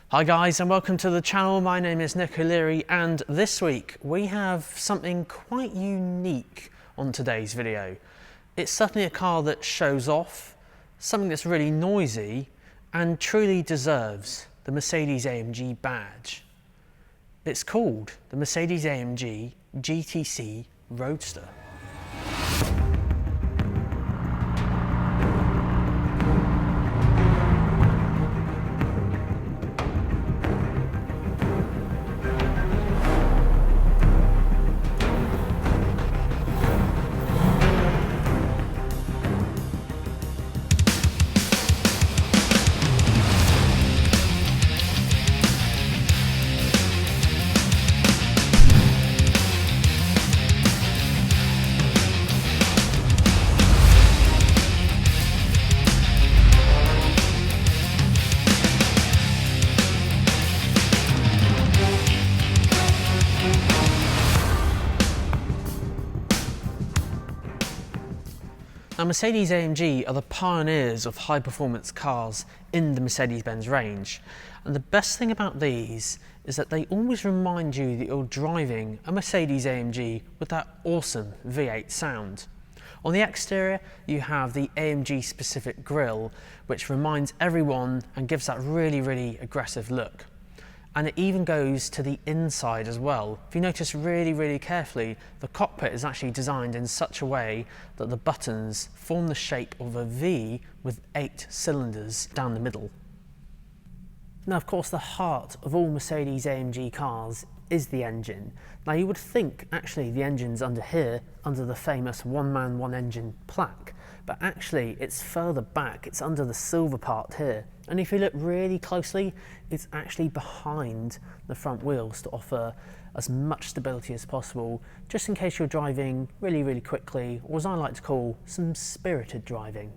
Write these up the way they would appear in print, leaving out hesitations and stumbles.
Hi guys and welcome to the channel. My name is Nick O'Leary and this week we have something quite unique on today's video. It's certainly a car that shows off, something that's really noisy and truly deserves the Mercedes-AMG badge. It's called the Mercedes-AMG GT C Roadster. Now, Mercedes-AMG are the pioneers of high-performance cars in the Mercedes-Benz range, and the best thing about these is that they always remind you that you're driving a Mercedes-AMG with that awesome V8 sound. On the exterior, you have the AMG-specific grille, which reminds everyone and gives that really aggressive look. And it even goes to the inside as well. If you notice really carefully, the cockpit is actually designed in such a way that the buttons form the shape of a V with 8 cylinders down the middle. Now, of course, the heart of all Mercedes-AMG cars is the engine. Now, you would think actually the engine's under here, under the famous one-man, one-engine plaque, but actually it's further back, it's under the silver part here. And if you look really closely, it's actually behind the front wheels to offer as much stability as possible, just in case you're driving really quickly, or as I like to call, some spirited driving.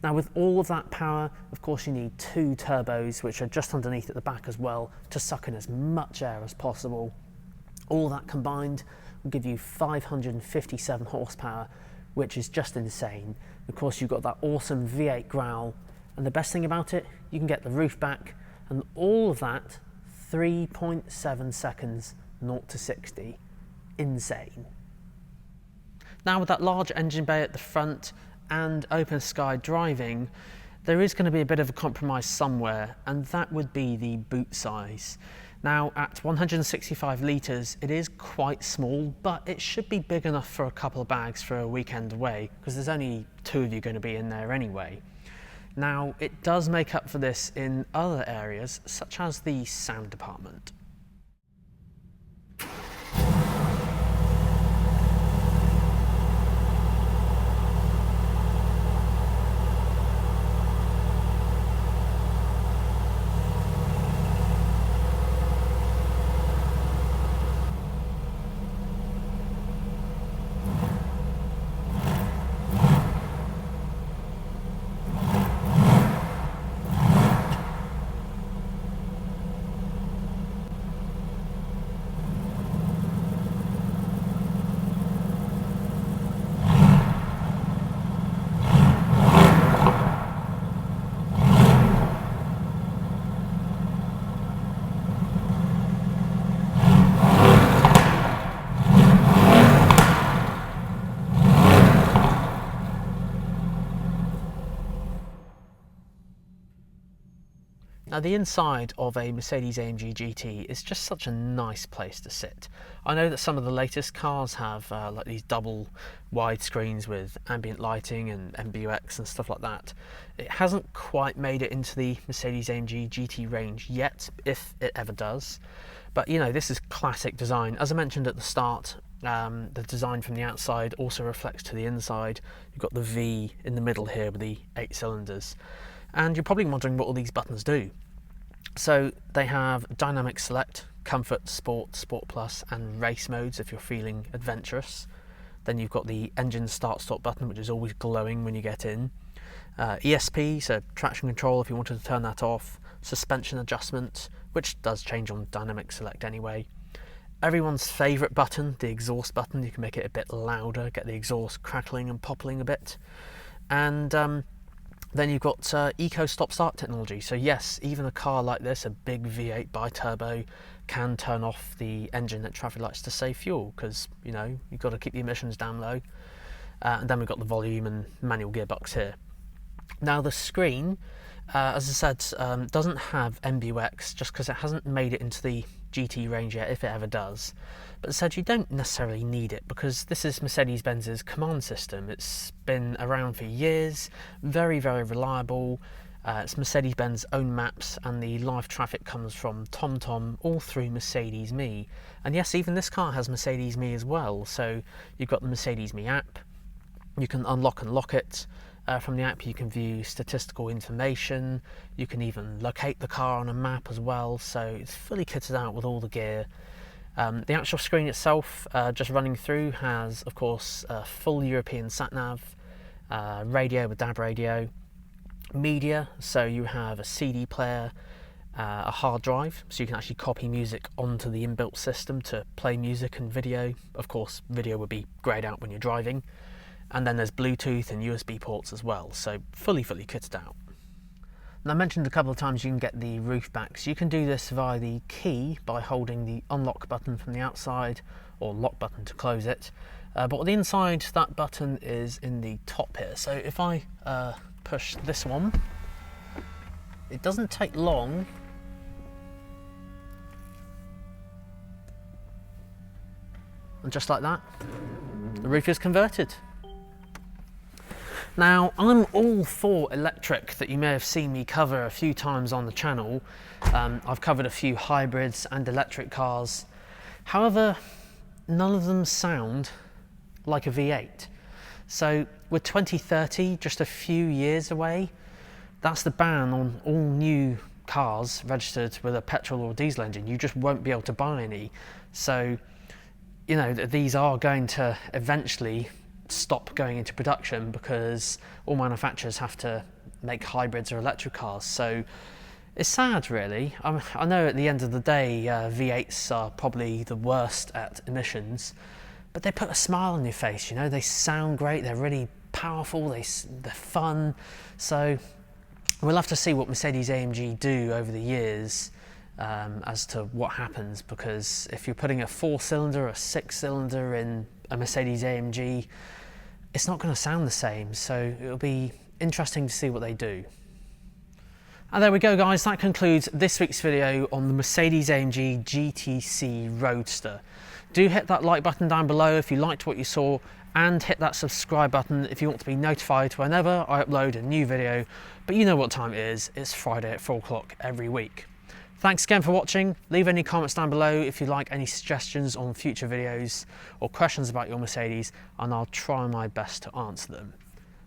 Now, with all of that power, of course, you need 2 turbos, which are just underneath at the back as well, to suck in as much air as possible. All that combined will give you 557 horsepower, which is just insane. Of course, you've got that awesome V8 growl, and the best thing about it, you can get the roof back, and all of that 3.7 seconds 0 to 60. Insane. Now, with that large engine bay at the front and open sky driving, there is going to be a bit of a compromise somewhere, and that would be the boot size. Now, at 165 litres, it is quite small, but it should be big enough for a couple of bags for a weekend away, because there's only 2 of you going to be in there anyway. Now, it does make up for this in other areas, such as the sound department. Now, the inside of a Mercedes-AMG GT is just such a nice place to sit. I know that some of the latest cars have like these double wide screens with ambient lighting and MBUX and stuff like that. It hasn't quite made it into the Mercedes-AMG GT range yet, if it ever does. But you know, this is classic design. As I mentioned at the start, the design from the outside also reflects to the inside. You've got the V in the middle here with the 8 cylinders. And you're probably wondering what all these buttons do. So they have Dynamic Select, Comfort, Sport, Sport Plus and Race modes if you're feeling adventurous. Then you've got the engine start-stop button, which is always glowing when you get in. ESP, so traction control if you wanted to turn that off. Suspension adjustment, which does change on Dynamic Select anyway. Everyone's favourite button, the exhaust button. You can make it a bit louder, get the exhaust crackling and popping a bit. And Then you've got eco stop-start technology. So yes, even a car like this, a big V8 bi-turbo, can turn off the engine at traffic lights to save fuel, because you know you've got to keep the emissions down low. And then we've got the volume and manual gearbox here. Now the screen, as I said, doesn't have MBUX just because it hasn't made it into the GT range yet, if it ever does. But as I said, you don't necessarily need it because this is Mercedes-Benz's command system. It's been around for years, very, very reliable. It's Mercedes-Benz own maps, and the live traffic comes from TomTom all through Mercedes Me. And yes, even this car has Mercedes Me as well. So you've got the Mercedes Me app. You can unlock and lock it. From the app you can view statistical information, you can even locate the car on a map as well, so it's fully kitted out with all the gear. The actual screen itself, just running through, has of course a full European sat-nav, radio with DAB radio, media, so you have a CD player, a hard drive, so you can actually copy music onto the inbuilt system to play music and video. Of course video would be greyed out when you're driving. And then there's Bluetooth and USB ports as well, so fully kitted out. And I mentioned a couple of times you can get the roof back, so you can do this via the key by holding the unlock button from the outside, or lock button to close it. But on the inside, that button is in the top here. So if I push this one, it doesn't take long. And just like that, the roof is converted. Now, I'm all for electric, that you may have seen me cover a few times on the channel. I've covered a few hybrids and electric cars. However, none of them sound like a V8. So with 2030 just a few years away, that's the ban on all new cars registered with a petrol or diesel engine. You just won't be able to buy any. So, you know, these are going to eventually stop going into production because all manufacturers have to make hybrids or electric cars. So it's sad, really. I know at the end of the day V8s are probably the worst at emissions, but they put a smile on your face, you know. They sound great, they're really powerful, they're fun. So we'll have to see what Mercedes-AMG do over the years as to what happens, because if you're putting a 4-cylinder or a 6-cylinder in a Mercedes-AMG, it's not going to sound the same, so it'll be interesting to see what they do. And there we go, guys, that concludes this week's video on the Mercedes-AMG GT C Roadster. Do hit that like button down below if you liked what you saw, and hit that subscribe button if you want to be notified whenever I upload a new video. But you know what time it is, it's Friday at 4 o'clock every week. Thanks again for watching. Leave any comments down below if you like any suggestions on future videos or questions about your Mercedes, and I'll try my best to answer them.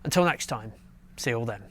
Until next time, see you all then.